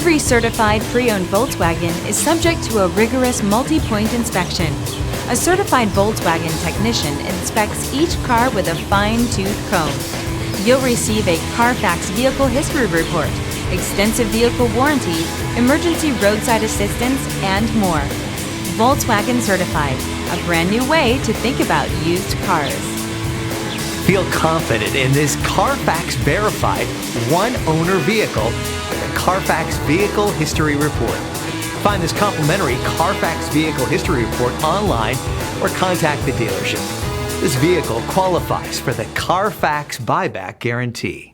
Every certified pre-owned Volkswagen is subject to a rigorous multi-point inspection. A certified Volkswagen technician inspects each car with a fine-tooth comb. You'll receive a CARFAX vehicle history report, extensive vehicle warranty, emergency roadside assistance, and more. Volkswagen Certified, a brand new way to think about used cars. Feel confident in this CARFAX verified one-owner vehicle with a CARFAX Vehicle History Report. Find this complimentary CARFAX Vehicle History Report online or contact the dealership. This vehicle qualifies for the CARFAX Buyback Guarantee.